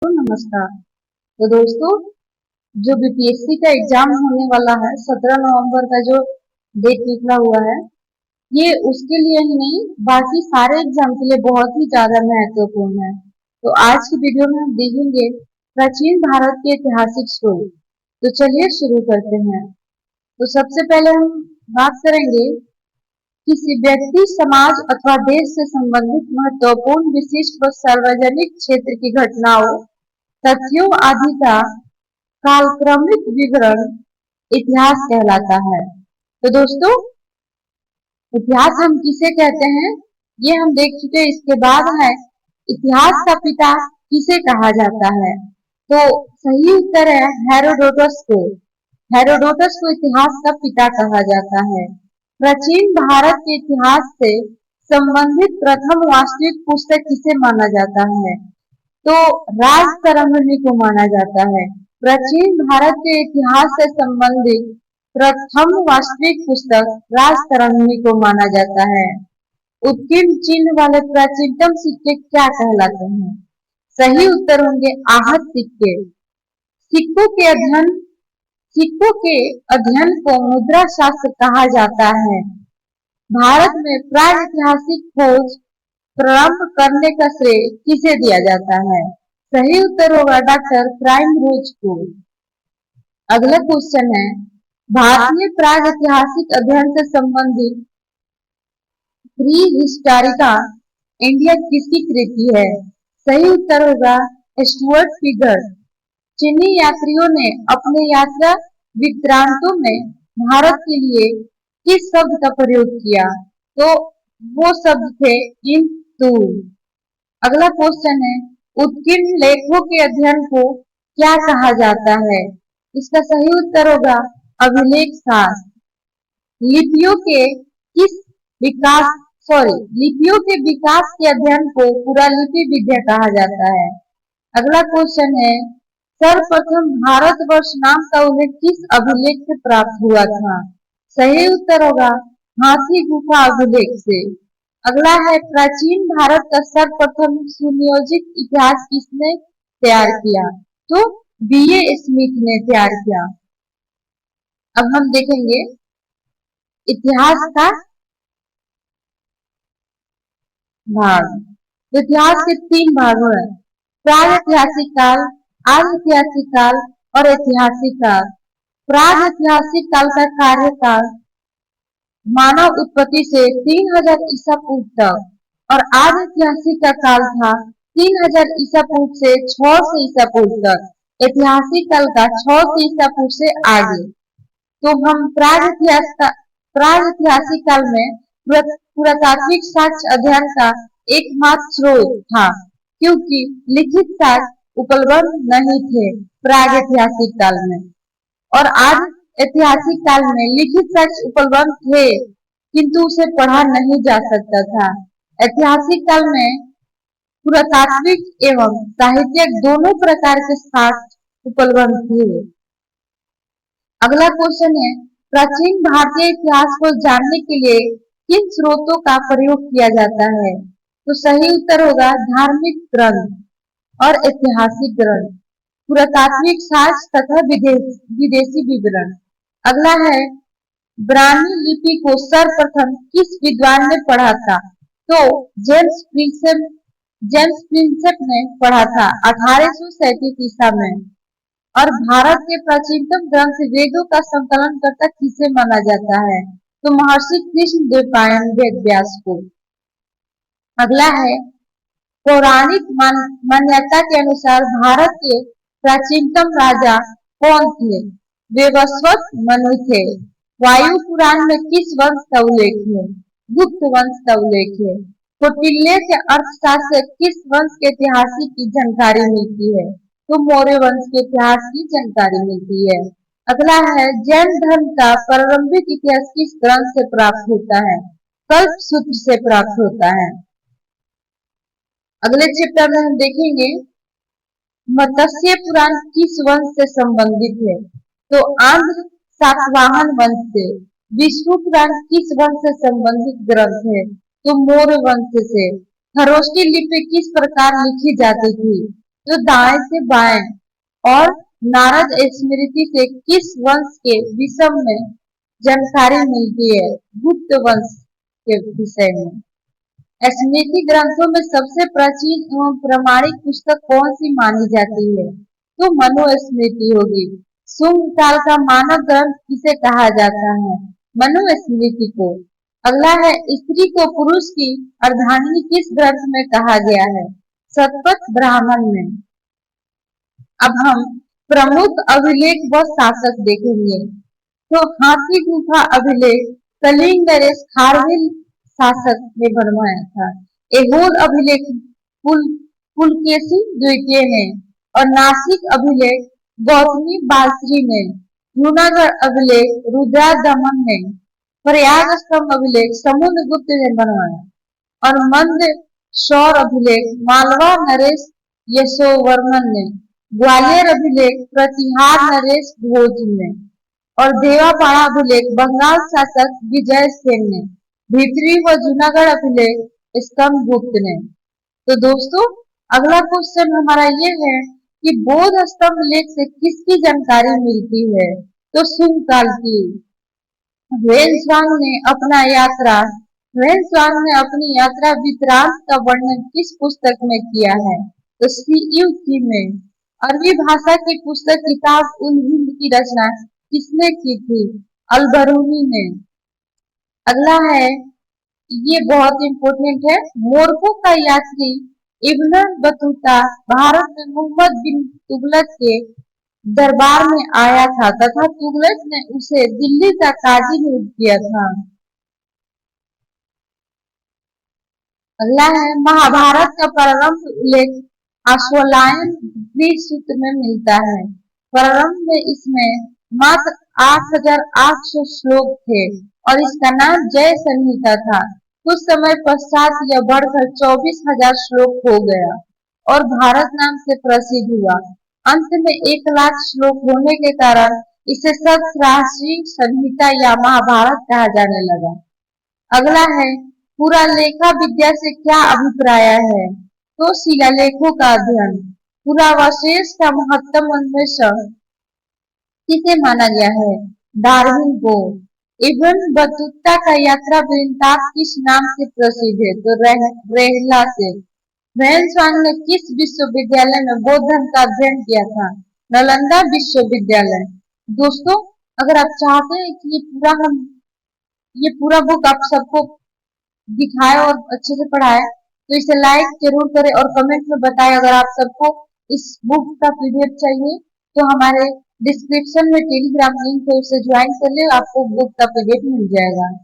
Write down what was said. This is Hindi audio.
तो नमस्कार। तो दोस्तों, जो बीपीएससी का एग्जाम होने वाला है 17 नवंबर का जो डेट निकला हुआ है, ये उसके लिए ही नहीं बाकी सारे एग्जाम के लिए बहुत ही ज्यादा महत्वपूर्ण है। तो आज की वीडियो में हम देखेंगे प्राचीन भारत के ऐतिहासिक स्रोत। तो चलिए शुरू करते हैं। तो सबसे पहले हम बात करेंगे किसी व्यक्ति, समाज अथवा देश से संबंधित महत्वपूर्ण, विशिष्ट व सार्वजनिक क्षेत्र की घटनाओं, तथ्यों आदि का कालक्रमिक विवरण इतिहास कहलाता है। तो दोस्तों, इतिहास हम किसे कहते हैं ये हम देख चुके। इसके बाद है इतिहास का पिता किसे कहा जाता है। तो सही उत्तर है हेरोडोटस को। हेरोडोटस को इतिहास का पिता कहा जाता है। प्राचीन भारत के इतिहास से संबंधित प्रथम वास्तविक पुस्तक किसे माना जाता है। तो राजतरंगिणी को माना जाता है। प्राचीन भारत के इतिहास से संबंधित प्रथम वास्तविक पुस्तक राजतरंगिणी को माना जाता है। उत्कीर्ण चिन्ह वाले प्राचीनतम सिक्के क्या कहलाते हैं। सही उत्तर होंगे आहत सिक्के। सिक्कों के अध्ययन को मुद्रा शास्त्र कहा जाता है। भारत में प्रागैतिहासिक खोज प्रारंभ करने का श्रेय किसे दिया जाता है। सही उत्तर होगा डॉक्टर प्राइमरोज को। अगला क्वेश्चन है भारतीय प्रागैतिहासिक अध्ययन से संबंधित प्री हिस्टोरिका इंडिया किसकी कृति है। सही उत्तर होगा स्टुअर्ट फिगर। चीनी यात्रियों ने अपने यात्रा वृत्तांतों में भारत के लिए किस शब्द का प्रयोग किया। तो वो शब्द थे इंतु। अगला क्वेश्चन है उत्कीर्ण लेखों के अध्ययन को क्या कहा जाता है। इसका सही उत्तर होगा अभिलेख शास्त्र। लिपियों के विकास के अध्ययन को पुरालिपि विद्या कहा जाता है। अगला क्वेश्चन है सर्वप्रथम भारतवर्ष नाम का उल्लेख किस अभिलेख से प्राप्त हुआ था। सही उत्तर होगा हाथी गुफा अभिलेख से। अगला है प्राचीन भारत का सर्वप्रथम सुनियोजित इतिहास किसने तैयार किया। तो बीए स्मिथ ने तैयार किया। अब हम देखेंगे इतिहास का भाग। इतिहास के 3 भागों हैं प्रागैतिहासिक काल, आधैतिहासिक काल और ऐतिहासिक काल। प्रागैतिहासिक काल का कार्यकाल मानव उत्पत्ति से 3000 ईसा पूर्व तक और आधैतिहासिक का काल था 3000 ईसा पूर्व से 600 ईसा पूर्व तक। ऐतिहासिक काल का 600 ईसा पूर्व से आगे। तो हम प्रागैतिहासिक काल में पुरातात्विक साक्ष्य अध्ययन का एकमात्र स्रोत था क्योंकि लिखित साक्ष्य उपलब्ध नहीं थे प्रागैतिहासिक काल में। और आज ऐतिहासिक काल में लिखित साक्ष्य उपलब्ध थे किंतु उसे पढ़ा नहीं जा सकता था। ऐतिहासिक काल में पुरातात्विक एवं साहित्यिक दोनों प्रकार के साक्ष्य उपलब्ध थे। अगला क्वेश्चन है प्राचीन भारतीय इतिहास को जानने के लिए किन स्रोतों का प्रयोग किया जाता है। तो सही उत्तर होगा धार्मिक ग्रंथ और ऐतिहासिक ग्रंथ, पुरातात्विक साक्ष्य तथा विदेशी विवरण। अगला है ब्राह्मी लिपि को सर्वप्रथम किस विद्वान ने पढ़ा था। तो जेम्स प्रिंसेप ने पढ़ा था 1837 ईसा में। और भारत के प्राचीनतम ग्रंथ वेदों का संकलन करता किसे माना जाता है। तो महर्षि कृष्णदेवराय वेद व्यास को। अगला है पौराणिक मान्यता के अनुसार भारत के प्राचीनतम राजा कौन थे। वे वस्वत मनु थे। वायु पुराण में किस वंश का उल्लेख है। गुप्त वंश का उल्लेख है। कौटिल्य के अर्थशास्त्र किस वंश के इतिहास की जानकारी मिलती है। तो मौर्य वंश के इतिहास की जानकारी मिलती है। अगला है जैन धर्म का प्रारंभिक इतिहास किस ग्रंथ से प्राप्त होता है। कल्पसूत्र से प्राप्त होता है। अगले चैप्टर में हम देखेंगे मत्स्य पुराण किस वंश से संबंधित है। तो आंध्र सातवाहन वंश से। विष्णु पुराण किस वंश से संबंधित ग्रंथ है। तो मौर्य वंश से। खरोष्ठी लिपि किस प्रकार लिखी जाती थी। जो दाएं से बाएं, और नारद स्मृति से किस वंश के विषय में जानकारी मिलती है? गुप्त वंश के विषय में। स्मृति ग्रंथों में सबसे प्राचीन एवं प्रामाणिक पुस्तक कौन सी मानी जाती है? तो मनुस्मृति होगी। शुंग काल का मानव ग्रंथ किसे कहा जाता है? मनुस्मृति को। अगला है, स्त्री को पुरुष की अर्धांगिनी किस ग्रंथ में कहा गया है? शतपथ ब्राह्मण में। अब हम प्रमुख अभिलेख व शासक देखेंगे। तो हाथी गुफा अभिलेख कलिंग नरेश खारवेल शासक ने बनवाया था। ऐहोल अभिलेख पुलकेशी द्वितीय ने, और नासिक अभिलेख गौतमी बालश्री ने, जूनागढ़ अभिलेख रुद्रदमन ने, प्रयाग स्तंभ अभिलेख समुद्रगुप्त ने बनवाया, और मंदसौर अभिलेख मालवा नरेश यशोवर्मन ने, ग्वालियर अभिलेख प्रतिहार नरेश भोज ने, और देवापाड़ा अभिलेख बंगाल शासक विजय सेन ने, भीतरी व जूनागढ़ अभिलेख स्कंदगुप्त ने। तो दोस्तों, अगला क्वेश्चन हमारा ये है कि बौद्ध स्तंभ लेख से किसकी जानकारी मिलती है? तो शुंग काल की। वेन्सवांग ने अपनी यात्रा वृत्तांत का वर्णन किस पुस्तक में किया है? तो सीयूकी में। अरबी भाषा की पुस्तक किताब उल हिंद की रचना किसने की थी? अल-बरूनी ने। अगला है, ये बहुत इंपॉर्टेंट है, मोरक्को का यात्री इब्न बतूता भारत में मोहम्मद बिन तुगलक के दरबार में आया था तथा तुगलक ने उसे दिल्ली का काजी नियुक्त किया था। अगला है, महाभारत का प्रारंभ उल्लेख अश्वलायन सूत्र में मिलता है। प्रारंभ में इसमें मात्र 8,800 श्लोक थे और इसका नाम जय संहिता था। कुछ समय पश्चात यह बढ़कर 24,000 श्लोक हो गया और भारत नाम से प्रसिद्ध हुआ। अंत में 1,00,000 श्लोक होने के कारण इसे सहस्रारी संहिता या महाभारत कहा जाने लगा। अगला है, पुरालेखा विद्या से क्या अभिप्राय है? तो शिलालेखों का अध्ययन। पुरावशेष का महत्तम अन्वेषण किसे माना गया है? डार्विन को। इब्न बतूता का यात्रा वृत्तांत किस नाम से प्रसिद्ध है? तो रेहला से। वेन्सवांग ने किस विश्वविद्यालय में बौद्ध धर्म का अध्ययन किया था? नालंदा विश्वविद्यालय। दोस्तों, अगर आप चाहते हैं कि ये पूरा बुक आप सबको दिखाए और अच्छे से पढ़ाए, तो इसे लाइक जरूर करें और कमेंट में बताएं। अगर आप सबको इस बुक का पीडीएफ चाहिए तो हमारे डिस्क्रिप्शन में टेलीग्राम लिंक है, उसे ज्वाइन कर ले, आपको बुक का पीडीएफ मिल जाएगा।